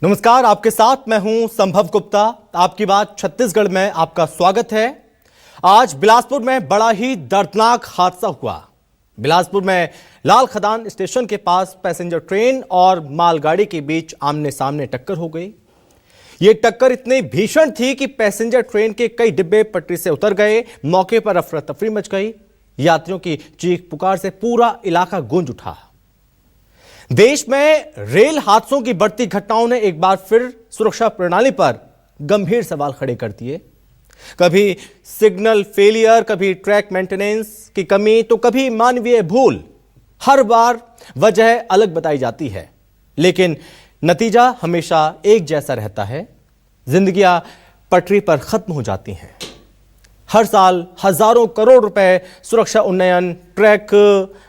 नमस्कार, आपके साथ मैं हूं संभव गुप्ता। आपकी बात छत्तीसगढ़ में आपका स्वागत है। आज बिलासपुर में बड़ा ही दर्दनाक हादसा हुआ। बिलासपुर में लाल खदान स्टेशन के पास पैसेंजर ट्रेन और मालगाड़ी के बीच आमने सामने टक्कर हो गई। यह टक्कर इतनी भीषण थी कि पैसेंजर ट्रेन के कई डिब्बे पटरी से उतर गए। मौके पर अफरा तफरी मच गई। यात्रियों की चीख पुकार से पूरा इलाका गूंज उठा। देश में रेल हादसों की बढ़ती घटनाओं ने एक बार फिर सुरक्षा प्रणाली पर गंभीर सवाल खड़े कर दिए। कभी सिग्नल फेलियर, कभी ट्रैक मेंटेनेंस की कमी, तो कभी मानवीय भूल। हर बार वजह अलग बताई जाती है, लेकिन नतीजा हमेशा एक जैसा रहता है। जिंदगियां पटरी पर खत्म हो जाती हैं। हर साल हजारों करोड़ रुपए सुरक्षा उन्नयन, ट्रैक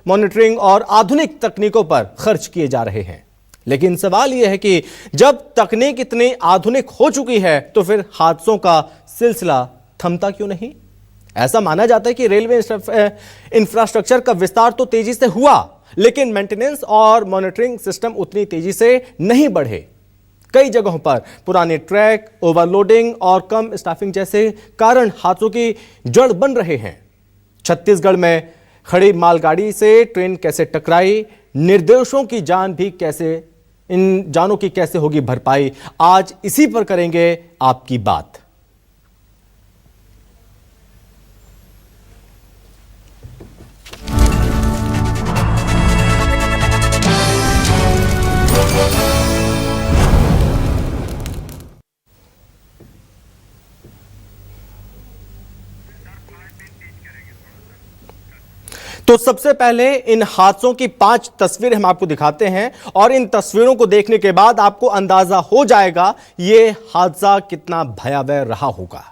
मॉनिटरिंग और आधुनिक तकनीकों पर खर्च किए जा रहे हैं। लेकिन सवाल यह है कि जब तकनीक इतनी आधुनिक हो चुकी है तो फिर हादसों का सिलसिला थमता क्यों नहीं? ऐसा माना जाता है कि रेलवे इंफ्रास्ट्रक्चर का विस्तार तो तेजी से हुआ, लेकिन मेंटेनेंस और मॉनिटरिंग सिस्टम उतनी तेजी से नहीं बढ़े। कई जगहों पर पुराने ट्रैक, ओवरलोडिंग और कम स्टाफिंग जैसे कारण हादसों की जड़ बन रहे हैं। छत्तीसगढ़ में खड़ी मालगाड़ी से ट्रेन कैसे टकराई, निर्दोषों की जान भी कैसे, इन जानों की कैसे होगी भरपाई, आज इसी पर करेंगे आपकी बात। तो सबसे पहले इन हादसों की 5 तस्वीरें हम आपको दिखाते हैं और इन तस्वीरों को देखने के बाद आपको अंदाजा हो जाएगा यह हादसा कितना भयावह रहा होगा।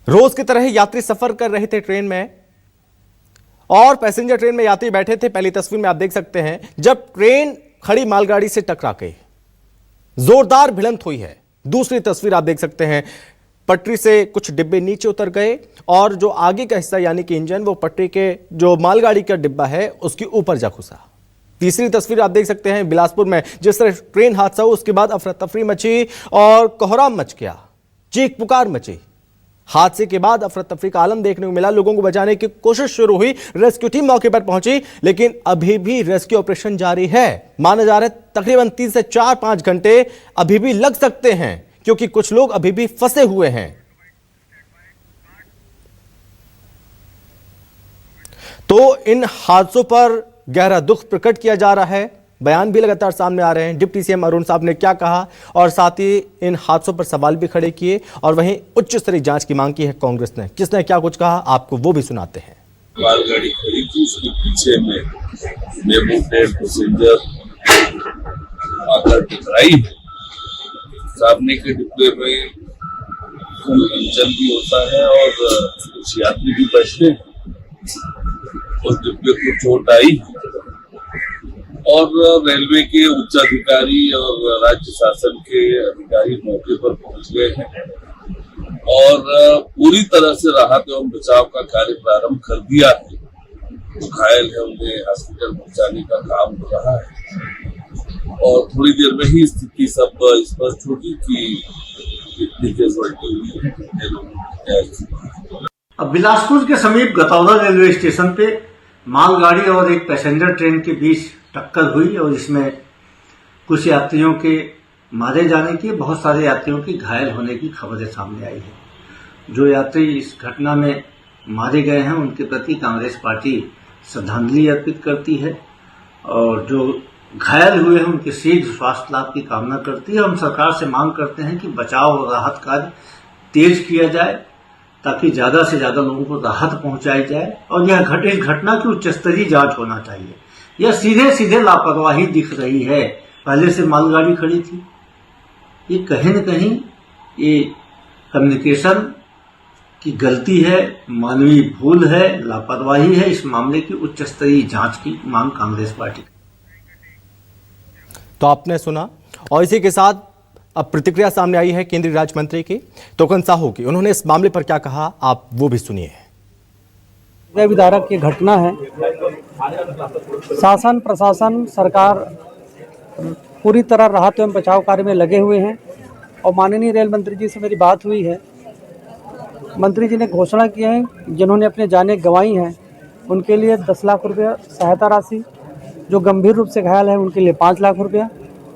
रोज की तरह यात्री सफर कर रहे थे ट्रेन में और पैसेंजर ट्रेन में यात्री बैठे थे। पहली तस्वीर में आप देख सकते हैं जब ट्रेन खड़ी मालगाड़ी से टकरा गई, जोरदार भिड़ंत हुई है। दूसरी तस्वीर आप देख सकते हैं, पटरी से कुछ डिब्बे नीचे उतर गए और जो आगे का हिस्सा यानी कि इंजन, वो पटरी के जो मालगाड़ी का डिब्बा है उसके ऊपर जा घुसा। तीसरी तस्वीर आप देख सकते हैं बिलासपुर में जिस तरह ट्रेन हादसा हुआ उसके बाद अफरा तफरी मची और कोहराम मच गया, चीख पुकार मची। हादसे के बाद अफरा तफरी का आलम देखने को मिला। लोगों को बचाने की कोशिश शुरू हुई, रेस्क्यू टीम मौके पर पहुंची, लेकिन अभी भी रेस्क्यू ऑपरेशन जारी है। माना जा रहा है तकरीबन 3 से 4-5 घंटे अभी भी लग सकते हैं, क्योंकि कुछ लोग अभी भी फंसे हुए हैं। तो इन हादसों पर गहरा दुख प्रकट किया जा रहा है। बयान भी लगातार सामने आ रहे हैं। डिप्टी सीएम अरुण साहब ने क्या कहा और साथ ही इन हादसों पर सवाल भी खड़े किए और वहीं उच्च स्तरीय जांच की मांग की है कांग्रेस ने। किसने क्या कुछ कहा, आपको वो भी सुनाते हैं। मालगाड़ी खड़ी थी, उसके पीछे में मेमू ट्रेन पैसेंजर आकर टकराई। सामने के डिब्बे में इंजन भी होता है और कुछ यात्री भी बैठते हैं। उस डिब्बे को चोट आई और रेलवे के उच्च अधिकारी और राज्य शासन के अधिकारी मौके पर पहुंच गए हैं और पूरी तरह से राहत एवं बचाव का कार्य प्रारंभ कर दिया है। जो घायल है उन्हें हॉस्पिटल पहुंचाने का काम हो रहा है और थोड़ी देर में ही स्थिति सब स्पष्ट होगी कि कितनी कैजुअल्टी हुई है। अब बिलासपुर के समीप गतौला रेलवे स्टेशन पे मालगाड़ी और एक पैसेंजर ट्रेन के बीच टक्कर हुई और इसमें कुछ यात्रियों के मारे जाने की, बहुत सारे यात्रियों की घायल होने की खबरें सामने आई है। जो यात्री इस घटना में मारे गए हैं उनके प्रति कांग्रेस पार्टी श्रद्धांजलि अर्पित करती है और जो घायल हुए हैं उनके शीघ्र स्वास्थ्य लाभ की कामना करती है। हम सरकार से मांग करते हैं कि बचाव और राहत कार्य तेज किया जाए ताकि ज्यादा से ज्यादा लोगों को राहत पहुंचाई जाए और यह इस घटना की उच्च स्तरीय जांच होना चाहिए। यह सीधे सीधे लापरवाही दिख रही है। पहले से मालगाड़ी खड़ी थी, ये कहीं न कहीं ये कम्युनिकेशन की गलती है, मानवीय भूल है, लापरवाही है। इस मामले की उच्च स्तरीय जांच की मांग कांग्रेस पार्टी। तो आपने सुना और इसी के साथ अब प्रतिक्रिया सामने आई है केंद्रीय राज्य मंत्री की, टोकन साहू की। उन्होंने इस मामले पर क्या कहा, आप वो भी सुनिए। विदारक ये घटना है। शासन प्रशासन सरकार पूरी तरह राहत एवं बचाव कार्य में लगे हुए हैं। और माननीय रेल मंत्री जी से मेरी बात हुई है। मंत्री जी ने घोषणा की है जिन्होंने अपने जानें गंवाई हैं उनके लिए 10 लाख रुपया सहायता राशि, जो गंभीर रूप से घायल है उनके लिए 5 लाख रुपया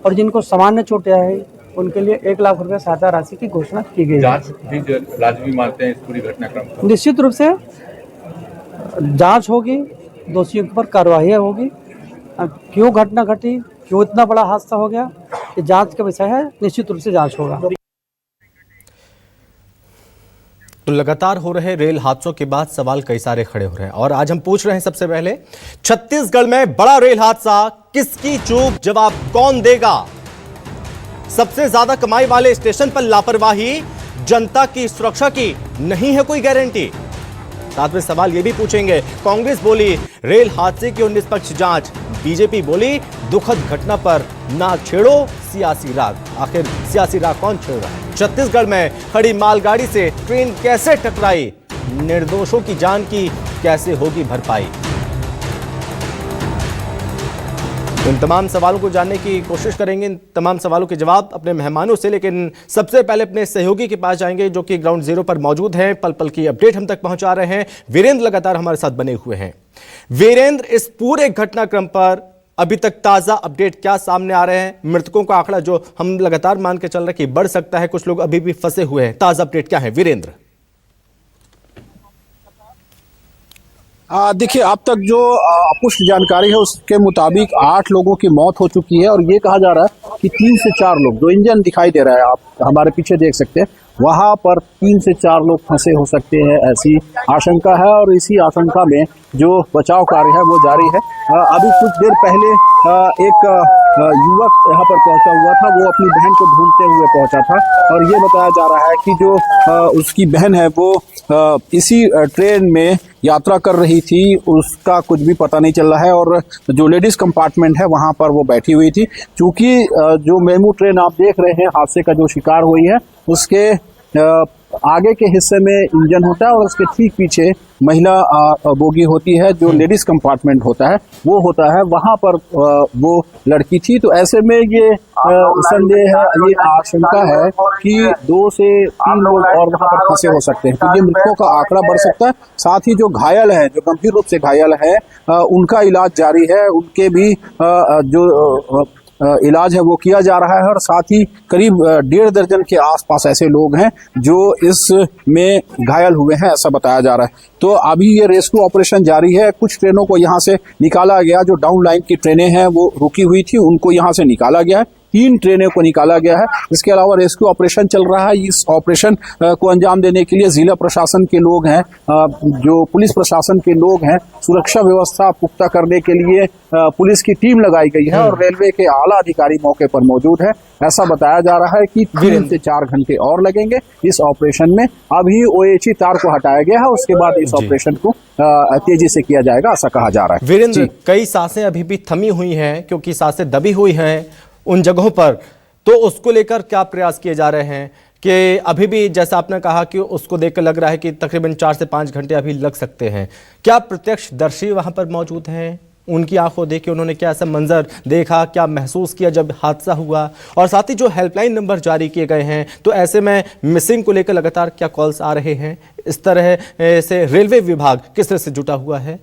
और जिनको सामान्य चोटें है उनके लिए 1 लाख रुपया सहायता राशि की घोषणा की गई है। जांच भी लाजमी मानते हैं इस पूरी घटनाक्रम को? निश्चित रूप से जांच होगी, दोषियों के ऊपर कार्रवाई होगी। क्यों घटना घटी, क्यों इतना बड़ा हादसा हो गया, ये जांच का विषय है, निश्चित रूप से जांच होगा। तो लगातार हो रहे रेल हादसों के बाद सवाल कई सारे खड़े हो रहे हैं और आज हम पूछ रहे हैं सबसे पहले, छत्तीसगढ़ में बड़ा रेल हादसा, किसकी चूक, जवाब कौन देगा? सबसे ज्यादा कमाई वाले स्टेशन पर लापरवाही, जनता की सुरक्षा की नहीं है कोई गारंटी। साथ में सवाल यह भी पूछेंगे, कांग्रेस बोली रेल हादसे की निष्पक्ष जांच, बीजेपी बोली दुखद घटना पर ना छेड़ो सियासी राग। आखिर सियासी राग कौन छेड़ रहा है? छत्तीसगढ़ में खड़ी मालगाड़ी से ट्रेन कैसे टकराई, निर्दोषों की जान की कैसे होगी भरपाई? इन तमाम सवालों को जानने की कोशिश करेंगे, इन तमाम सवालों के जवाब अपने मेहमानों से, लेकिन सबसे पहले अपने सहयोगी के पास जाएंगे जो कि ग्राउंड जीरो पर मौजूद हैं, पल पल की अपडेट हम तक पहुंचा रहे हैं। वीरेंद्र लगातार हमारे साथ बने हुए हैं। वीरेंद्र, इस पूरे घटनाक्रम पर अभी तक ताजा अपडेट क्या सामने आ रहे हैं? मृतकों का आंकड़ा जो हम लगातार मान के चल रहे हैं कि बढ़ सकता है, कुछ लोग अभी भी फंसे हुए हैं, ताजा अपडेट क्या है वीरेंद्र? देखिए, अब तक जो पुष्ट जानकारी है उसके मुताबिक 8 लोगों की मौत हो चुकी है और ये कहा जा रहा है कि 3 से 4 लोग, जो इंजन दिखाई दे रहा है आप हमारे पीछे देख सकते हैं, वहां पर 3 से 4 लोग फंसे हो सकते हैं, ऐसी आशंका है। और इसी आशंका में जो बचाव कार्य है वो जारी है। अभी कुछ देर पहले एक युवक यहाँ पर पहुंचा हुआ था, वो अपनी बहन को ढूंढते हुए पहुंचा था और ये बताया जा रहा है कि जो उसकी बहन है वो इसी ट्रेन में यात्रा कर रही थी, उसका कुछ भी पता नहीं चल रहा है। और जो लेडीज कंपार्टमेंट है वहां पर वो बैठी हुई थी। क्योंकि जो मेमू ट्रेन आप देख रहे हैं हादसे का जो शिकार हुई है, उसके आगे के हिस्से में इंजन होता है और उसके ठीक पीछे महिला बोगी होती है, जो लेडीज कंपार्टमेंट होता है वो होता है, वहां पर वो लड़की थी। तो ऐसे में ये संदेह है, ये आशंका है कि 2 से 3 लोग और वहां पर फंसे हो सकते हैं। तो ये मृतकों का आंकड़ा बढ़ सकता है। साथ ही जो घायल है, जो गंभीर रूप से घायल है, उनका इलाज जारी है, उनके भी जो इलाज है वो किया जा रहा है। और साथ ही करीब 1.5 दर्जन के आसपास ऐसे लोग हैं जो इसमें घायल हुए हैं, ऐसा बताया जा रहा है। तो अभी ये रेस्क्यू ऑपरेशन जारी है। कुछ ट्रेनों को यहाँ से निकाला गया, जो डाउन लाइन की ट्रेनें हैं वो रुकी हुई थी, उनको यहाँ से निकाला गया है। 3 ट्रेनों को निकाला गया है। इसके अलावा रेस्क्यू ऑपरेशन चल रहा है। इस ऑपरेशन को अंजाम देने के लिए जिला प्रशासन के लोग हैं, जो पुलिस प्रशासन के लोग हैं, सुरक्षा व्यवस्था पुख्ता करने के लिए पुलिस की टीम लगाई गई है और रेलवे के आला अधिकारी मौके पर मौजूद है। ऐसा बताया जा रहा है कि 3 से 4 घंटे और लगेंगे इस ऑपरेशन में। अभी OHE तार को हटाया गया है, उसके बाद इस ऑपरेशन को तेजी से किया जाएगा, ऐसा कहा जा रहा है। वीरेंद्र, कई सांसें अभी भी थमी हुई हैं क्योंकि सांसें दबी हुई हैं उन जगहों पर, तो उसको लेकर क्या प्रयास किए जा रहे हैं कि अभी भी, जैसा आपने कहा कि उसको देखकर लग रहा है कि तकरीबन 4 से 5 घंटे अभी लग सकते हैं, क्या प्रत्यक्षदर्शी वहां पर मौजूद हैं? उनकी आंखों देख के उन्होंने क्या ऐसा मंजर देखा, क्या महसूस किया जब हादसा हुआ? और साथ ही जो हेल्पलाइन नंबर जारी किए गए हैं, तो ऐसे में मिसिंग को लेकर लगातार क्या कॉल्स आ रहे हैं? इस तरह से रेलवे विभाग किस तरह से जुटा हुआ है?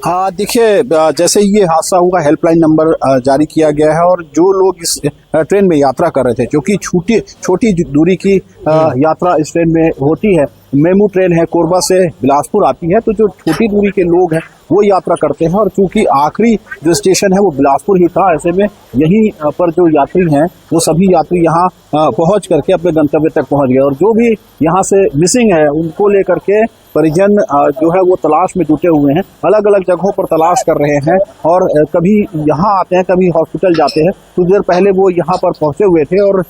देखिए, जैसे ये हादसा हुआ, हेल्पलाइन नंबर जारी किया गया है और जो लोग इस ट्रेन में यात्रा कर रहे थे, क्योंकि छोटी दूरी की यात्रा इस ट्रेन में होती है, मेमू ट्रेन है, कोरबा से बिलासपुर आती है, तो जो छोटी दूरी के लोग हैं वो यात्रा करते हैं। और चूंकि आखिरी जो स्टेशन है वो बिलासपुर ही था, ऐसे में यहीं पर जो यात्री हैं वो सभी यात्री यहाँ पहुंच करके अपने गंतव्य तक पहुंच गए। और जो भी यहाँ से मिसिंग है उनको लेकर के परिजन जो है वो तलाश में जुटे हुए हैं, अलग अलग जगहों पर तलाश कर रहे हैं और कभी यहाँ आते हैं, कभी हॉस्पिटल जाते हैं। कुछ देर पहले वो यहाँ पर पहुंचे हुए थे और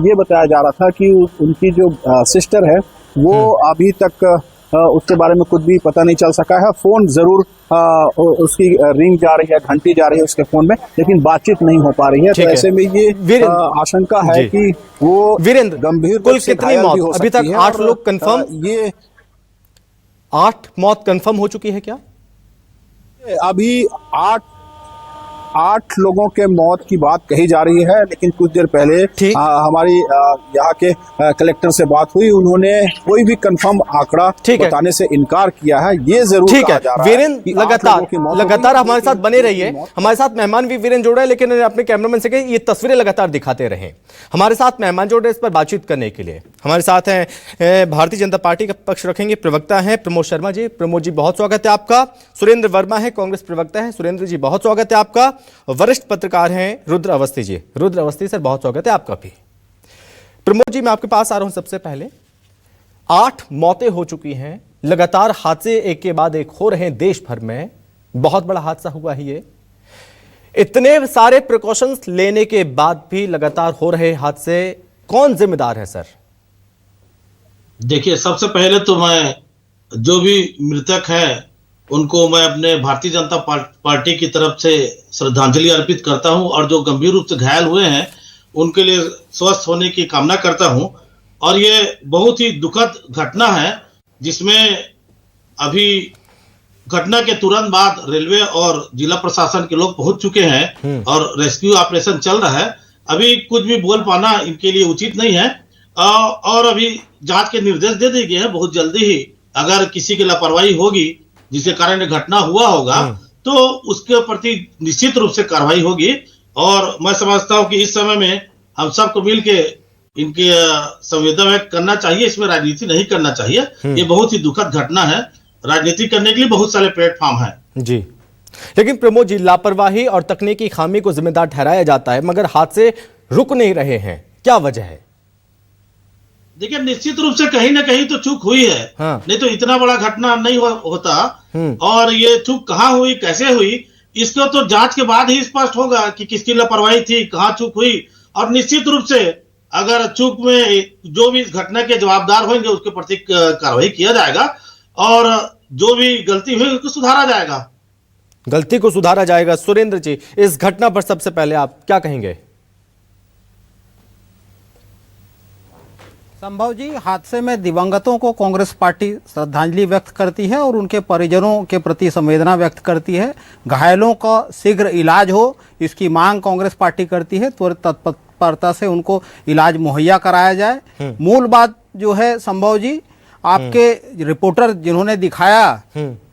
ये बताया जा रहा था कि उनकी जो सिस्टर है वो अभी तक उसके बारे में कुछ भी पता नहीं चल सका है। फोन जरूर उसकी रिंग जा रही है, घंटी जा रही है उसके फोन में, लेकिन बातचीत नहीं हो पा रही है। तो ऐसे में ये आशंका है कि वो वीरेंद्र, गंभीर कुल कितनी मौत अभी तक? 8 लोग कंफर्म? ये 8 मौत कंफर्म हो चुकी है क्या? अभी 8 8 लोगों के मौत की बात कही जा रही है, लेकिन कुछ देर पहले ठीक। हमारी यहाँ के कलेक्टर से बात हुई, उन्होंने कोई भी कंफर्म आंकड़ा ठीक है। बताने से इनकार किया है। ये जरूर ठीक कहा है जा रहा है वीरेंद्र, कि 8 लोगों की मौत लगातार होगी। हमारे साथ बने रहिए। हमारे साथ मेहमान भी वीरेंद्र जोड़ रहे हैं, लेकिन अपने कैमरामैन से कहिए ये तस्वीरें लगातार दिखाते रहें। हमारे साथ मेहमान जोड़ रहे हैं इस पर बातचीत करने के लिए। हमारे साथ हैं भारतीय जनता पार्टी का पक्ष रखेंगे प्रवक्ता हैं प्रमोद शर्मा जी। प्रमोद जी बहुत स्वागत है आपका। सुरेंद्र वर्मा है कांग्रेस प्रवक्ता है। सुरेंद्र जी बहुत स्वागत है आपका। वरिष्ठ पत्रकार हैं रुद्र अवस्थी जी। रुद्र अवस्थी सर बहुत स्वागत है आपका भी। प्रमोद जी मैं आपके पास आ रहा हूं। सबसे पहले 8 मौतें हो चुकी हैं, लगातार हादसे एक के बाद एक हो रहे हैं देश भर में। बहुत बड़ा हादसा हुआ है ये। इतने सारे प्रिकॉशंस लेने के बाद भी लगातार हो रहे हादसे, कौन जिम्मेदार है सर? देखिए, सबसे पहले तो मैं जो भी मृतक है उनको मैं अपने भारतीय जनता पार्टी की तरफ से श्रद्धांजलि अर्पित करता हूं, और जो गंभीर रूप से घायल हुए हैं उनके लिए स्वस्थ होने की कामना करता हूं। और ये बहुत ही दुखद घटना है, जिसमें अभी घटना के तुरंत बाद रेलवे और जिला प्रशासन के लोग पहुंच चुके हैं और रेस्क्यू ऑपरेशन चल रहा है। अभी कुछ भी बोल पाना इनके लिए उचित नहीं है, और अभी जांच के निर्देश दे दिए गए हैं। बहुत जल्दी ही अगर किसी की लापरवाही होगी जिसके कारण ये घटना हुआ होगा तो उसके प्रति निश्चित रूप से कार्रवाई होगी। और मैं समझता हूं कि इस समय में हम सबको मिलके इनके संवेदना व्यक्त करना चाहिए। इसमें राजनीति नहीं करना चाहिए। ये बहुत ही दुखद घटना है। राजनीति करने के लिए बहुत सारे प्लेटफॉर्म हैं जी। लेकिन प्रमोद जी, लापरवाही और तकनीकी खामी को जिम्मेदार ठहराया जाता है, मगर हादसे रुक नहीं रहे हैं, क्या वजह है? देखिए, निश्चित रूप से कहीं ना कहीं तो चूक हुई है। नहीं तो इतना बड़ा घटना नहीं होता। और ये चूक कहाँ हुई, कैसे हुई, इसको तो जांच के बाद ही स्पष्ट होगा कि किसकी लापरवाही थी, कहाँ चूक हुई। और निश्चित रूप से अगर चूक में जो भी इस घटना के जवाबदार होंगे उसके प्रति कार्रवाई किया जाएगा, और जो भी गलती हुई उसको सुधारा जाएगा। गलती को सुधारा जाएगा। सुरेंद्र जी, इस घटना पर सबसे पहले आप क्या कहेंगे? संभव जी, हादसे में दिवंगतों को कांग्रेस पार्टी श्रद्धांजलि व्यक्त करती है और उनके परिजनों के प्रति संवेदना व्यक्त करती है। घायलों का शीघ्र इलाज हो, इसकी मांग कांग्रेस पार्टी करती है। त्वरित तत्परता से उनको इलाज मुहैया कराया जाए। मूल बात जो है संभव जी, आपके रिपोर्टर जिन्होंने दिखाया,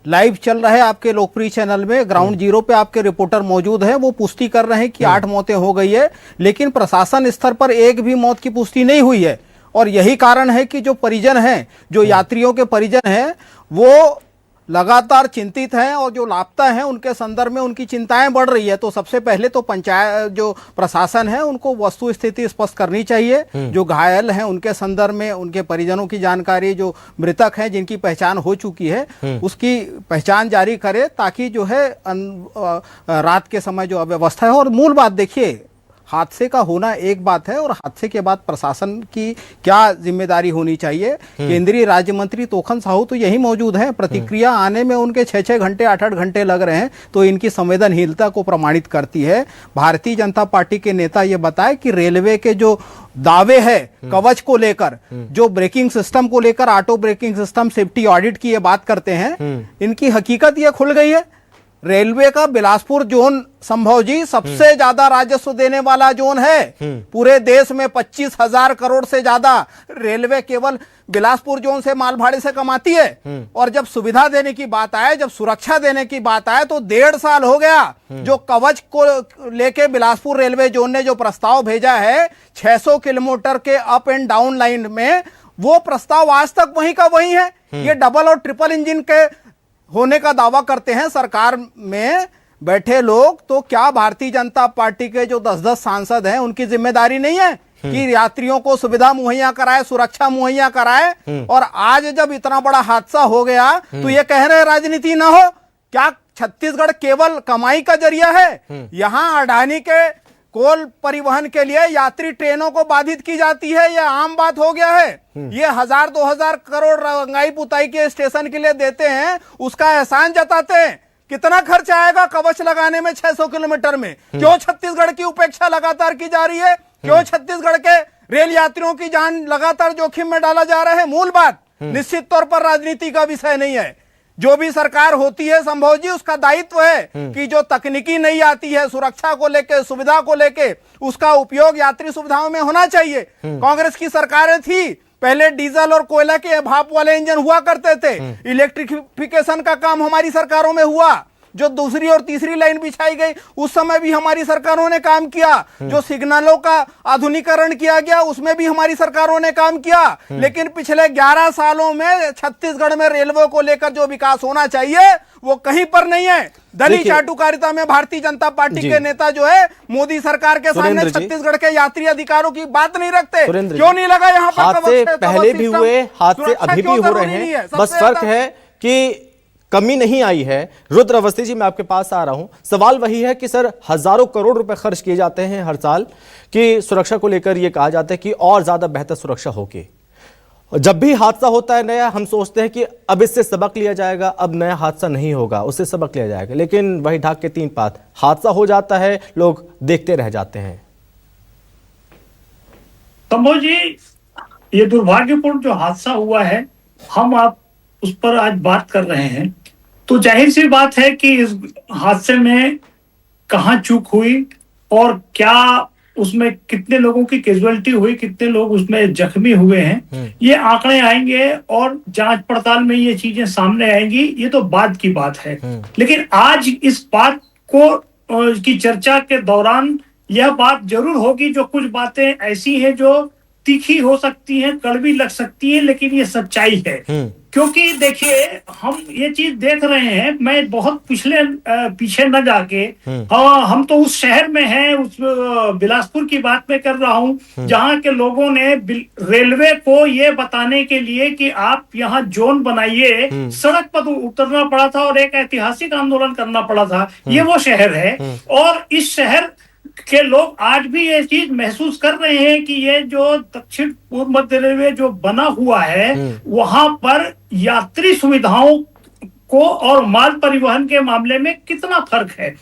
लाइव चल रहा है आपके लोकप्रिय चैनल में, ग्राउंड जीरो पे आपके रिपोर्टर मौजूद है, वो पुष्टि कर रहे हैं कि 8 मौतें हो गई है, लेकिन प्रशासन स्तर पर एक भी मौत की पुष्टि नहीं हुई है। और यही कारण है कि जो परिजन हैं, जो यात्रियों के परिजन हैं, वो लगातार चिंतित हैं, और जो लापता हैं उनके संदर्भ में उनकी चिंताएं बढ़ रही है। तो सबसे पहले तो पंचायत, जो प्रशासन है, उनको वस्तु स्थिति स्पष्ट करनी चाहिए। जो घायल हैं उनके संदर्भ में उनके परिजनों की जानकारी, जो मृतक हैं जिनकी पहचान हो चुकी है, उसकी पहचान जारी करे, ताकि जो है रात के समय जो अव्यवस्था है। और मूल बात देखिए, हादसे का होना एक बात है, और हादसे के बाद प्रशासन की क्या जिम्मेदारी होनी चाहिए। केंद्रीय राज्य मंत्री तोखन साहू तो यही मौजूद हैं। प्रतिक्रिया आने में उनके 6-6 घंटे 8-8 घंटे लग रहे हैं, तो इनकी संवेदनहीनता को प्रमाणित करती है। भारतीय जनता पार्टी के नेता ये बताए कि रेलवे के जो दावे है कवच को लेकर, जो ब्रेकिंग सिस्टम को लेकर, auto braking system, safety audit की ये बात करते हैं, इनकी हकीकत ये खुल गई है। रेलवे का बिलासपुर जोन संभव जी सबसे ज्यादा राजस्व देने वाला जोन है पूरे देश में। 25,000 करोड़ से ज्यादा रेलवे केवल बिलासपुर जोन से माल भाड़े से कमाती है। और जब सुविधा देने की बात आए, जब सुरक्षा देने की बात आए, तो 1.5 साल हो गया जो कवच को लेके बिलासपुर रेलवे जोन ने जो प्रस्ताव भेजा है 600 किलोमीटर के अप एंड डाउन लाइन में, वो प्रस्ताव आज तक वहीं का वहीं है। ये डबल और ट्रिपल इंजन के होने का दावा करते हैं सरकार में बैठे लोग। तो क्या भारतीय जनता पार्टी के जो 10-10 सांसद हैं उनकी जिम्मेदारी नहीं है कि यात्रियों को सुविधा मुहैया कराए, सुरक्षा मुहैया कराए? और आज जब इतना बड़ा हादसा हो गया तो ये कह रहे राजनीति ना हो। क्या छत्तीसगढ़ केवल कमाई का जरिया है? यहां अडानी के कोल परिवहन के लिए यात्री ट्रेनों को बाधित की जाती है, यह आम बात हो गया है। ये 1000-2000 करोड़ रंगाई पुताई के स्टेशन के लिए देते हैं, उसका एहसान जताते हैं। कितना खर्च आएगा कवच लगाने में 600 किलोमीटर में? क्यों छत्तीसगढ़ की उपेक्षा लगातार की जा रही है? क्यों छत्तीसगढ़ के रेल यात्रियों की जान लगातार जोखिम में डाला जा रहा है? मूल बात निश्चित तौर पर राजनीति का विषय नहीं है। जो भी सरकार होती है संभव जी, उसका दायित्व है कि जो तकनीकी नहीं आती है सुरक्षा को लेके, सुविधा को लेके, उसका उपयोग यात्री सुविधाओं में होना चाहिए। कांग्रेस की सरकारें थी, पहले डीजल और कोयला के भाप वाले इंजन हुआ करते थे, इलेक्ट्रिफिकेशन का काम हमारी सरकारों में हुआ, जो दूसरी और तीसरी लाइन बिछाई गई उस समय भी हमारी सरकारों ने काम किया, जो सिग्नलों का आधुनिकीकरण किया गया उसमें भी हमारी सरकारों ने काम किया। लेकिन पिछले 11 सालों में छत्तीसगढ़ में रेलवे को लेकर जो विकास होना चाहिए वो कहीं पर नहीं है। दलित चाटुकारिता में भारतीय जनता पार्टी के नेता जो है मोदी सरकार के सामने छत्तीसगढ़ के यात्री अधिकारों की बात नहीं रखते। क्यों नहीं लगा यहाँ पर? हादसे पहले भी हुए, हादसे अभी भी हो रहे हैं, बस फर्क है कि कमी नहीं आई है। रुद्र अवस्थी जी, मैं आपके पास आ रहा हूं। सवाल वही है कि सर हजारों करोड़ रुपए खर्च किए जाते हैं हर साल कि सुरक्षा को लेकर यह कहा जाता है कि और ज्यादा बेहतर सुरक्षा होगी। जब भी हादसा होता है नया, हम सोचते हैं कि अब इससे सबक लिया जाएगा, अब नया हादसा नहीं होगा, उससे सबक लिया जाएगा, लेकिन वही ढाक के तीन पात, हादसा हो जाता है, लोग देखते रह जाते हैं। संभव जी, ये दुर्भाग्यपूर्ण जो हादसा हुआ है, हम आप उस पर आज बात कर रहे हैं, तो जाहिर सी बात है कि इस हादसे में कहाँ चूक हुई और क्या उसमें कितने लोगों की कैजुअलिटी हुई, कितने लोग उसमें जख्मी हुए हैं, ये आंकड़े आएंगे और जांच पड़ताल में ये चीजें सामने आएंगी, ये तो बाद की बात है। लेकिन आज इस बात को की चर्चा के दौरान यह बात जरूर होगी, जो कुछ बातें ऐसी हैं जो तीखी हो सकती हैं, कड़वी लग सकती है, लेकिन ये सच्चाई है। क्योंकि देखिए, हम ये चीज देख रहे हैं, मैं बहुत पीछे न जाके, हम तो उस शहर में हैं, उस बिलासपुर की बात में कर रहा हूं, जहां के लोगों ने रेलवे को ये बताने के लिए कि आप यहाँ जोन बनाइए, सड़क पर उतरना पड़ा था और एक ऐतिहासिक आंदोलन करना पड़ा था। ये वो शहर है और इस शहर के लोग आज भी ये चीज महसूस कर रहे हैं कि ये जो दक्षिण पूर्व मध्य रेलवे जो बना हुआ है, वहां पर यात्री सुविधाओं को और माल परिवहन के मामले में कितना फर्क है।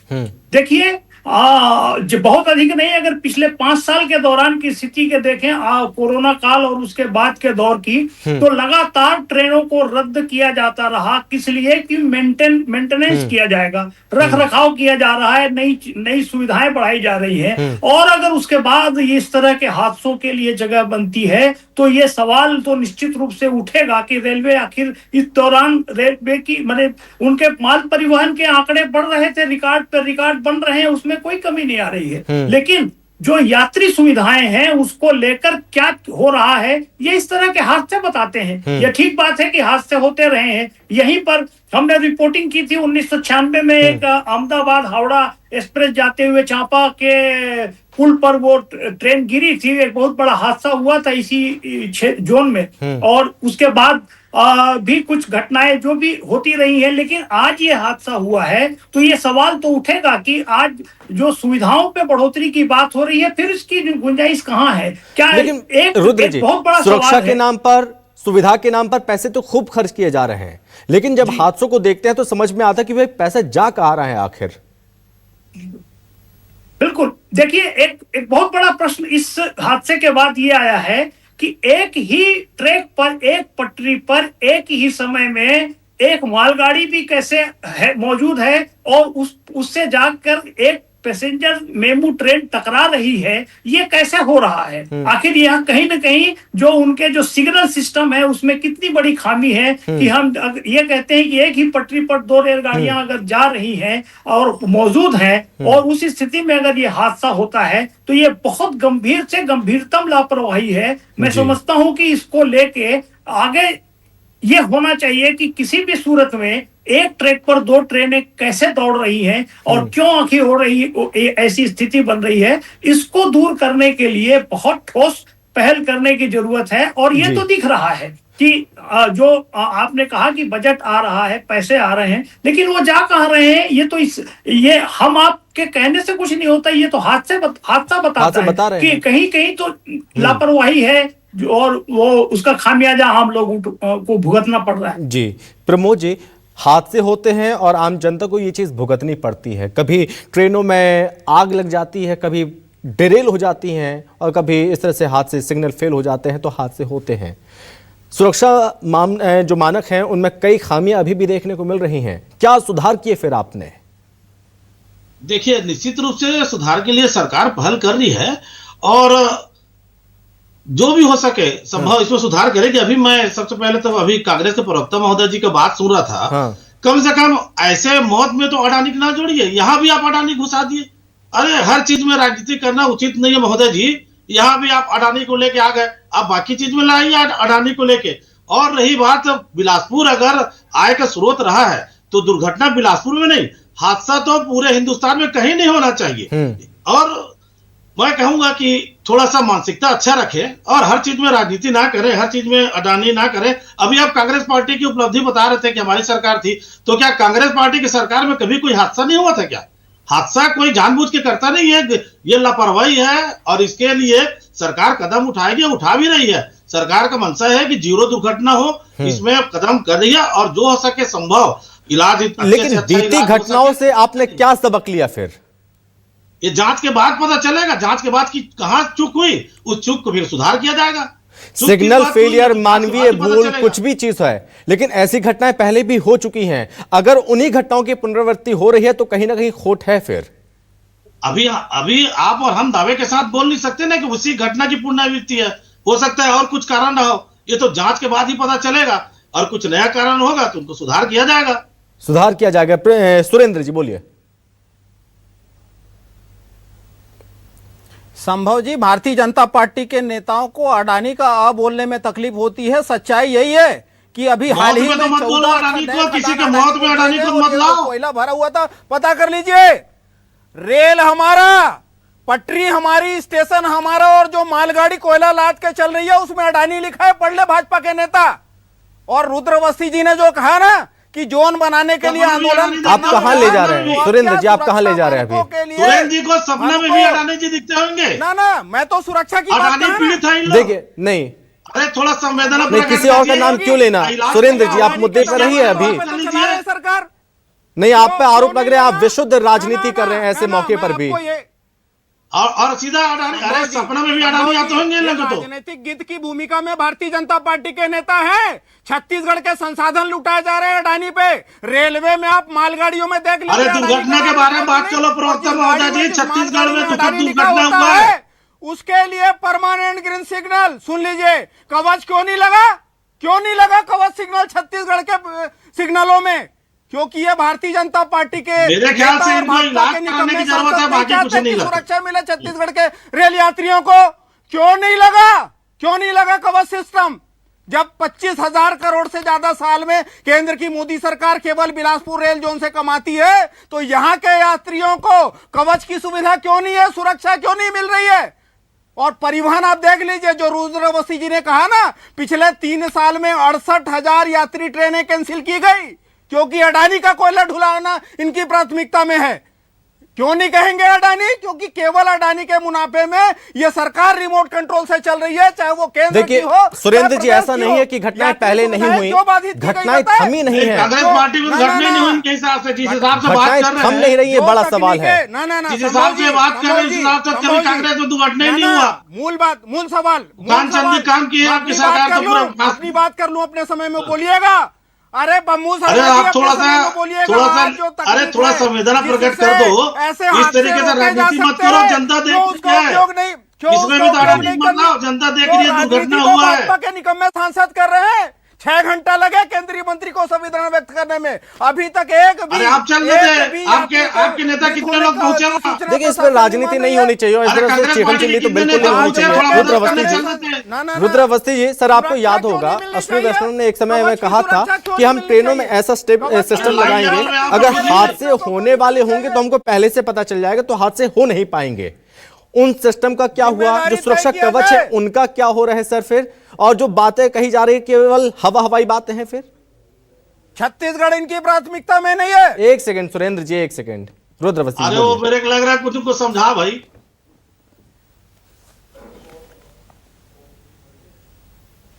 देखिए, जो बहुत अधिक नहीं, अगर पिछले 5 साल के दौरान की स्थिति के देखें, कोरोना काल और उसके बाद के दौर की, तो लगातार ट्रेनों को रद्द किया जाता रहा। किस लिए? कि मेंटेनेंस किया जाएगा, रख रखाव किया जा रहा है, नई सुविधाएं बढ़ाई जा रही हैं। और अगर उसके बाद इस तरह के हादसों के लिए जगह बनती है, तो ये सवाल तो निश्चित रूप से उठेगा कि रेलवे आखिर इस दौरान रेलवे की उनके माल परिवहन के आंकड़े बढ़ रहे थे, रिकॉर्ड पर रिकॉर्ड बन रहे हैं, उसमें कोई कमी नहीं आ रही है। लेकिन जो यात्री सुविधाएं हैं उसको लेकर क्या हो रहा है, ये इस तरह के हादसे बताते हैं। ये ठीक बात है कि हादसे होते रहे हैं। यहीं पर हमने रिपोर्टिंग की थी 1996 में, एक अहमदाबाद हावड़ा एक्सप्रेस जाते हुए चांपा के पुल पर वो ट्रेन गिरी थी, एक बहुत बड़ा हादसा हुआ था इसी जोन में। और उसके बाद भी कुछ घटनाएं जो भी होती रही हैं, लेकिन आज ये हादसा हुआ है, तो ये सवाल तो उठेगा कि आज जो सुविधाओं पे बढ़ोतरी की बात हो रही है, फिर इसकी गुंजाइश कहाँ है? क्या लेकिन एक बहुत बड़ा सुरक्षा के नाम पर, सुविधा के नाम पर पैसे तो खूब खर्च किए जा रहे हैं, लेकिन जब हादसों को देखते हैं तो समझ में आता है कि भाई पैसा जा कहाँ रहा है आखिर। बिल्कुल, देखिए, एक बहुत बड़ा प्रश्न इस हादसे के बाद ये आया है कि एक ही ट्रैक पर, एक पटरी पर, एक ही समय में एक मालगाड़ी भी कैसे मौजूद है और उससे जाकर एक पैसेंजर मेमू ट्रेन टकरा रही है, ये कैसे हो रहा है? आखिर यहाँ कहीं ना कहीं जो उनके जो सिग्नल सिस्टम है उसमें कितनी बड़ी खामी है कि हम ये कहते हैं कि एक ही पटरी पर 2 रेलगाड़ियां अगर जा रही हैं और मौजूद हैं, और उस स्थिति में अगर ये हादसा होता है तो ये बहुत गंभीर से गंभीरतम लापरवाही है। मैं समझता हूं कि इसको लेके आगे ये होना चाहिए कि किसी भी सूरत में एक ट्रैक पर 2 ट्रेनें कैसे दौड़ रही हैं और क्यों आखिर हो रही ऐसी स्थिति बन रही है, इसको दूर करने के लिए बहुत ठोस पहल करने की जरूरत है। और ये तो दिख रहा है कि जो आपने कहा कि बजट आ रहा है, पैसे आ रहे हैं, लेकिन वो जा कहाँ रहे हैं? ये तो ये हम आपके कहने से कुछ नहीं होता, ये तो हादसा बताता है कि कहीं कहीं तो लापरवाही है और वो उसका खामियाजा हम लोगों को भुगतना पड़ रहा है। जी प्रमोद जी, हादसे होते हैं और आम जनता को ये चीज भुगतनी पड़ती है। कभी ट्रेनों में आग लग जाती है, कभी डिरेल हो जाती हैं, और कभी इस तरह से हादसे, सिग्नल फेल हो जाते हैं, तो हादसे होते हैं। सुरक्षा जो मानक हैं उनमें कई खामियां अभी भी देखने को मिल रही हैं, क्या सुधार किए फिर आपने? देखिए, निश्चित रूप से सुधार के लिए सरकार पहल कर रही है और जो भी हो सके संभव इसमें सुधार करेगी। अभी मैं सबसे पहले तो अभी कांग्रेस के प्रवक्ता महोदय जी का बात सुन रहा था। हाँ। कम से कम ऐसे मौत में तो अडानी ना जोड़िए, यहां भी आप अडानी घुसा दिए। अरे हर चीज में राजनीति करना उचित नहीं है महोदय जी। यहाँ भी आप अडानी को लेके आ गए, आप बाकी चीज में लाइए अडानी को लेके। और रही बात बिलासपुर, अगर आय का स्रोत रहा है तो दुर्घटना बिलासपुर में नहीं, हादसा तो पूरे हिंदुस्तान में कहीं नहीं होना चाहिए। और मैं कहूंगा कि थोड़ा सा मानसिकता अच्छा रखें और हर चीज में राजनीति ना करें, हर चीज में अडानी ना करें। अभी आप कांग्रेस पार्टी की उपलब्धि बता रहे थे कि हमारी सरकार थी, तो क्या कांग्रेस पार्टी की सरकार में कभी कोई हादसा नहीं हुआ था क्या? हादसा कोई जानबूझ के करता नहीं है, ये लापरवाही है और इसके लिए सरकार कदम उठाएगी, उठा भी रही है। सरकार का मंशा है कि जीरो दुर्घटना हो, इसमें कदम कर रही है और जो हो सके संभव इलाज। लेकिन बीती घटनाओं से आपने क्या सबक लिया फिर? ये जांच के बाद पता चलेगा, जांच के बाद कि कहां चूक हुई, उस चूक को फिर सुधार किया जाएगा। सिग्नल फेलियर, मानवीय भूल, कुछ भी चीज है, लेकिन ऐसी घटनाएं पहले भी हो चुकी हैं। अगर उन्हीं घटनाओं की पुनरावृत्ति हो रही है तो कहीं ना कहीं खोट है फिर। अभी आप और हम दावे के साथ बोल नहीं सकते ना कि उसी घटना की पुनरावृत्ति है। हो सकता है और कुछ कारण रहा हो, ये तो जांच के बाद ही पता चलेगा। और कुछ नया कारण होगा तो उनको सुधार किया जाएगा। सुधार किया जाएगा। सुरेंद्र जी बोलिए। संभव जी, भारतीय जनता पार्टी के नेताओं को अडानी का आ बोलने में तकलीफ होती है। सच्चाई यही है कि अभी हाल ही में 14 किसी के मौत में अडानी को मत लाओ। कोयला भरा हुआ था, पता कर लीजिए। रेल हमारा, पटरी हमारी, स्टेशन हमारा, और जो मालगाड़ी कोयला लाद के चल रही है उसमें अडानी लिखा है। पढ़ ले भाजपा के नेता। और रुद्रवस्ती जी ने जो कहा ना कि जोन बनाने के लिए आंदोलन, आप कहां ले जा रहे हैं सुरेंद्र जी? आप कहां ले जा रहे हैं अभी? सुरेंद्र जी को सपने में भी अडानी जी दिखते होंगे ना, मैं तो सुरक्षा की बात अडानी कर रहा पीड़ित है इन लोग। देखिए, नहीं अरे थोड़ा संवेदना नहीं, किसी और का नाम क्यों लेना? सुरेंद्र जी आप मुद्दे पर रहिए अभी। सरकार नहीं, आप पे आरोप लग रहे हैं, आप विशुद्ध राजनीति कर रहे हैं ऐसे मौके पर भी। और सीधा अडानी, अरे सपना में भी अडानी आते होंगे लोग। तो राजनीतिक गिद्ध की भूमिका में भारतीय जनता पार्टी के नेता हैं। छत्तीसगढ़ के संसाधन लुटाए जा रहे हैं अडानी पे। रेलवे में आप मालगाड़ियों में देख लीजिए। अरे दुर्घटना के बारे में बात करो प्रवक्ता महोदय जी। छत्तीसगढ़ में दुर्घटना हुआ है, उसके लिए परमानेंट ग्रीन सिग्नल, सुन लीजिए, कवच क्यों नहीं लगा? क्यों नहीं लगा कवच सिग्नल छत्तीसगढ़ के सिग्नलों में? क्योंकि ये भारतीय जनता पार्टी के मेरे ख्याल से इनको इलाज कराने की जरूरत है, बाकी कुछ नहीं लगता। सुरक्षा मिले छत्तीसगढ़ के रेल यात्रियों को। क्यों नहीं लगा? क्यों नहीं लगा कवच सिस्टम? जब 25,000 करोड़ से ज्यादा साल में केंद्र की मोदी सरकार केवल बिलासपुर रेल जोन से कमाती है, तो यहां के यात्रियों को कवच की सुविधा क्यों नहीं है? सुरक्षा क्यों नहीं मिल रही है? और परिवहन आप देख लीजिए, जो रुद्रवस्ती जी ने कहा ना, पिछले 3 साल में 68,000 यात्री ट्रेनें कैंसिल की गई क्योंकि अडानी का कोयला ढुलाना इनकी प्राथमिकता में है। क्यों नहीं कहेंगे अडानी? क्योंकि केवल अडानी के मुनाफे में ये सरकार रिमोट कंट्रोल से चल रही है, चाहे वो केंद्र की हो। सुरेंद्र जी, ऐसा नहीं है कि घटनाएं पहले नहीं हुई, घटनाएं थमी नहीं है। कांग्रेस पार्टी में घटनाएं नहीं हुई उनके हिसाब से, जिस हिसाब से बात कर रहे हैं थम नहीं रही है, बड़ा सवाल है। जिस हिसाब से बात कर रहे हैं, जिस हिसाब से कभी कांग्रेस में दुर्घटना नहीं हुआ। मूल सवाल काम किए आपकी सरकार तो। अपनी बात कर लूं, अपने समय में बोलिएगा। अरे बम्मू सर, अरे आप थोड़ा सा अरे थोड़ा संवेदना प्रकट कर दो। इस तरीके से राजनीति मत करो, जनता देख रही है। इसमें भी तो राजनीति मत लाओ, जनता देख रही है, दुर्घटना हुआ है। भाजपा के निकम्मे सांसद कर रहे हैं। 6 घंटा लगे केंद्रीय मंत्री को संवेदना व्यक्त करने में, अभी तक एक भी। अरे आप चल रहे थे, आपके नेता कितने लोग पहुंचे? देखिए, इस पर राजनीति नहीं होनी चाहिए, इस तरह से चिकनचिल्ली तो बिल्कुल नहीं होनी चाहिए। रुद्रवस्ती जी, सर आपको याद होगा अश्विनी वैष्णव ने एक समय में कहा था कि हम ट्रेनों में ऐसा सिस्टम लगाएंगे, अगर हादसे होने वाले होंगे तो हमको पहले से पता चल जाएगा, तो हादसे हो नहीं पाएंगे। उन सिस्टम का क्या हुआ? जो सुरक्षा कवच है उनका क्या हो रहा है सर फिर? और जो बातें कही जा रही है केवल हवाई बातें हैं फिर? छत्तीसगढ़ इनकी प्राथमिकता में नहीं है। एक सेकंड सुरेंद्र जी, एक सेकंड। रुद्रवस्ती, अरे वो मेरे को लग रहा है कुछ उनको समझा भाई।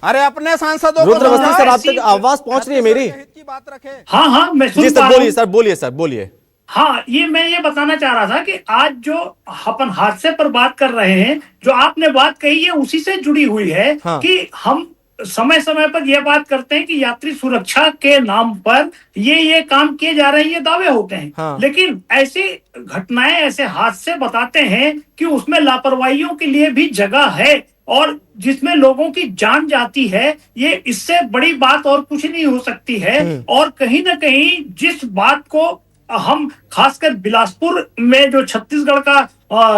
अरे अपने सांसदों को रुद्रवस्ती सर, आप तक आवाज पहुंच रही है मेरी? की बात रखे। हाँ, मैं सुन जी सर, पा रहा बोलिए हूं। सर, बोलिए। हाँ, मैं ये बताना चाह रहा था कि आज जो अपन हादसे पर बात कर रहे हैं, जो आपने बात कही है उसी से जुड़ी हुई है। हाँ। कि हम समय समय पर यह बात करते हैं कि यात्री सुरक्षा के नाम पर ये काम किए जा रहे हैं, ये दावे होते हैं। हाँ। लेकिन ऐसी घटनाएं, ऐसे हादसे बताते हैं कि उसमें लापरवाहियों के लिए भी जगह है और जिसमें लोगों की जान जाती है, ये इससे बड़ी बात और कुछ नहीं हो सकती है। और कहीं ना कहीं जिस बात को हम खासकर बिलासपुर में जो छत्तीसगढ़ का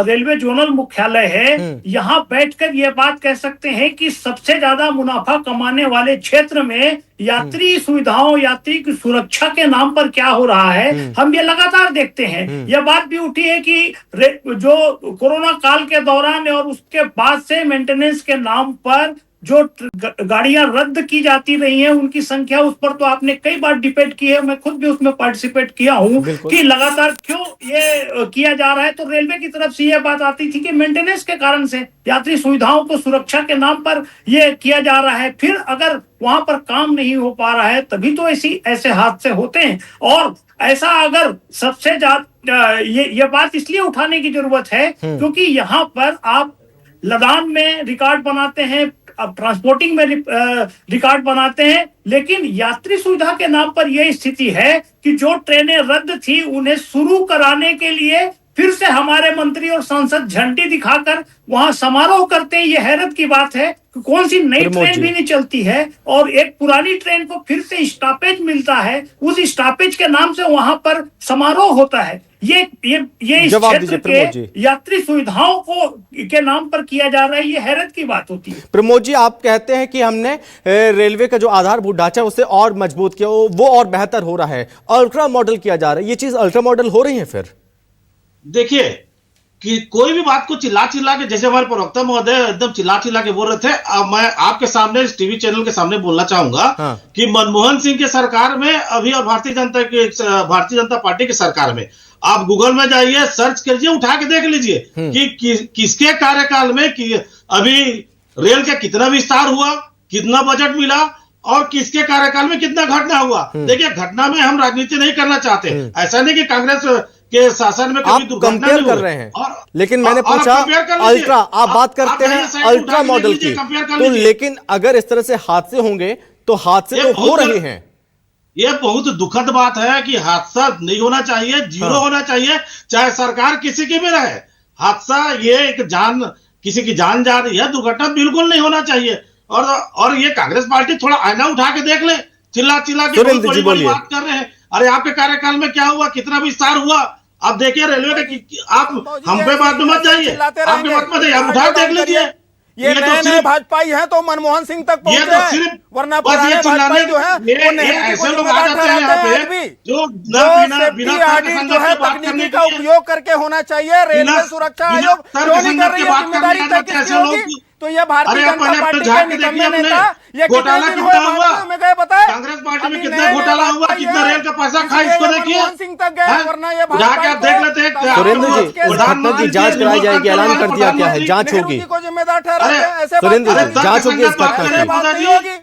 रेलवे जोनल मुख्यालय है, यहाँ बैठकर ये बात कह सकते हैं कि सबसे ज्यादा मुनाफा कमाने वाले क्षेत्र में यात्री सुविधाओं, यात्री की सुरक्षा के नाम पर क्या हो रहा है, हम ये लगातार देखते हैं। यह बात भी उठी है कि जो कोरोना काल के दौरान और उसके बाद से मेंटेनेंस के नाम पर जो गाड़ियां रद्द की जाती रही हैं, उनकी संख्या, उस पर तो आपने कई बार डिबेट की है, मैं खुद भी उसमें पार्टिसिपेट किया हूं कि लगातार क्यों ये किया जा रहा है। तो रेलवे की तरफ से यह बात आती थी कि मेंटेनेंस के कारण से यात्री सुविधाओं को सुरक्षा के नाम पर यह किया जा रहा है। फिर अगर वहां पर काम नहीं हो पा रहा है तभी तो ऐसे हादसे होते हैं। और ऐसा अगर सबसे ज्यादा ये बात इसलिए उठाने की जरूरत है क्योंकि यहाँ पर आप लदान में रिकॉर्ड बनाते हैं, अब ट्रांसपोर्टिंग में रिकॉर्ड बनाते हैं, लेकिन यात्री सुविधा के नाम पर यह स्थिति है कि जो ट्रेनें रद्द थी उन्हें शुरू कराने के लिए फिर से हमारे मंत्री और सांसद झंडी दिखाकर वहां समारोह करते हैं। यह हैरत की बात है कि कौन सी नई ट्रेन भी नहीं चलती है और एक पुरानी ट्रेन को फिर से स्टॉपेज मिलता है, उस स्टॉपेज के नाम से वहां पर समारोह होता है। ये इस क्षेत्र के यात्री सुविधाओं को के नाम पर किया जा रहा है, ये हैरत की बात होती है। प्रमोद जी, आप कहते हैं कि हमने रेलवे का जो आधारभूत ढांचा उसे और मजबूत किया, वो और बेहतर हो रहा है, अल्ट्रा मॉडल किया जा रहा है। ये चीज अल्ट्रा मॉडल हो रही है। फिर देखिए कि कोई भी बात को चिल्ला के, जैसे हमारे प्रवक्ता महोदय एकदम चिल्ला के बोल रहे थे, मैं आपके सामने इस टीवी चैनल के सामने बोलना चाहूंगा कि मनमोहन सिंह की सरकार में अभी और भारतीय जनता पार्टी की सरकार में आप गूगल में जाइए, सर्च करिए, उठा के देख लीजिए कि किसके कार्यकाल में अभी रेल का कितना विस्तार हुआ, कितना बजट मिला और किसके कार्यकाल में कितना घटना हुआ। देखिए, घटना में हम राजनीति नहीं करना चाहते, ऐसा नहीं कि कांग्रेस के शासन में कभी दुर्घटना नहीं कर रहे हैं, लेकिन मैंने पूछा अल्ट्रा, आप बात करते हैं अल्ट्रा मॉडल की, तो लेकिन अगर इस तरह से हादसे होंगे तो हादसे तो हो रहे हैं। ये बहुत दुखद बात है कि हादसा नहीं होना चाहिए, जीरो होना चाहिए, चाहे सरकार किसी की भी रहे। हादसा ये एक किसी की जान जा रही है, दुर्घटना बिल्कुल नहीं होना चाहिए। और ये कांग्रेस पार्टी थोड़ा आईना उठा के देख ले, चिल्ला के बहुत बड़ी बात कर रहे हैं। अरे आपके कार्यकाल में क्या हुआ, कितना विस्तार हुआ, आप देखिए रेलवे का, आप हम पे बात में मत जाइए, आपके मत में जाइए, आप उठा देख लीजिए। ये नए भाजपाई हैं तो मनमोहन सिंह तक पहुंच गए, वरना पुराने भाजपाई जो है वो ऐसे लोग आ जाते हैं यहाँ पे जो ऑडिट जो है तकनीकी का उपयोग करके होना चाहिए। रेलवे सुरक्षा आयोग क्यों नहीं कर रही है, जिम्मेदारी तय किसकी होगी? तो ये भारतीय जनता पार्टी के निकम्मे नेता ये घोटाला कितना हुआ में गए बताए, कांग्रेस पार्टी में कितना घोटाला हुआ, कितना रेल का पैसा खा, इसको देखिए। मनमोहन सिंह तक गए, वरना ये जाके आप देख लेते हैं। सुरेंद्र जी, इस घटना की जांच कराई जाएगी, ऐलान कर दिया क्या है, जांच होगी। जिम्मेदार ठहराते हैं ऐसे सुरेंद्र जी, जांच होगी इस घटना की।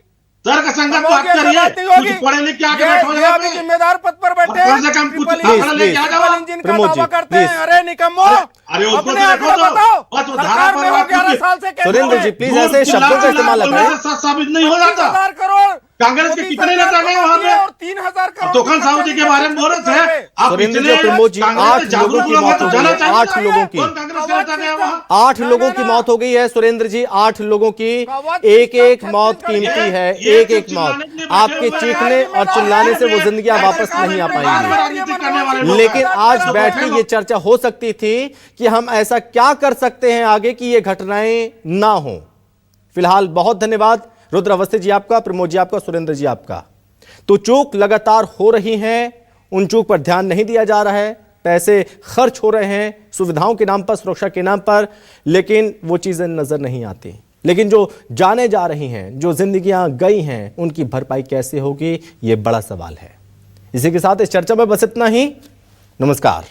तर्क संगत बात करिए, कुछ पढ़े लिख के आगे बैठो यहाँ पे, जिम्मेदार पद पर बैठे कम से कम कुछ पढ़े लिख के आ जाओ। इंजन का दावा करते हैं। अरे निकम्मो, अरे उसको देखो तो बस धारा पर 11 साल से सुरेंद्र जी प्लीज ऐसे शब्दों का इस्तेमाल न करें। साबित नहीं हो जाता। 30,000 करोड़ कांग्रेस के कितने नेता गए वहां पे, और 3,000 करोड़ तोखन साहू जी के बारे में बोल रहे थे आप। सुरेंद्र जी, प्रमोद जी, 8 लोगों की मौत हो गई है, 8 लोगों की, 8 लोगों की मौत हो गई है। सुरेंद्र जी, 8 लोगों की, एक मौत कीमती है, एक मौत। आपके चीखने और चिल्लाने से वो जिंदगियां वापस नहीं आ पाएंगी। लेकिन आज बैठ के ये चर्चा हो सकती थी कि हम ऐसा क्या कर सकते हैं आगे कि ये घटनाएं ना हो। फिलहाल बहुत धन्यवाद रुद्र अवस्थी जी आपका, प्रमोद जी आपका, सुरेंद्र जी आपका। तो चूक लगातार हो रही हैं, उन चूक पर ध्यान नहीं दिया जा रहा है, पैसे खर्च हो रहे हैं सुविधाओं के नाम पर, सुरक्षा के नाम पर, लेकिन वो चीजें नजर नहीं आती। लेकिन जो जाने जा रही हैं, जो जिंदगियां गई हैं, उनकी भरपाई कैसे होगी, ये बड़ा सवाल है। इसी के साथ इस चर्चा में बस इतना ही। नमस्कार।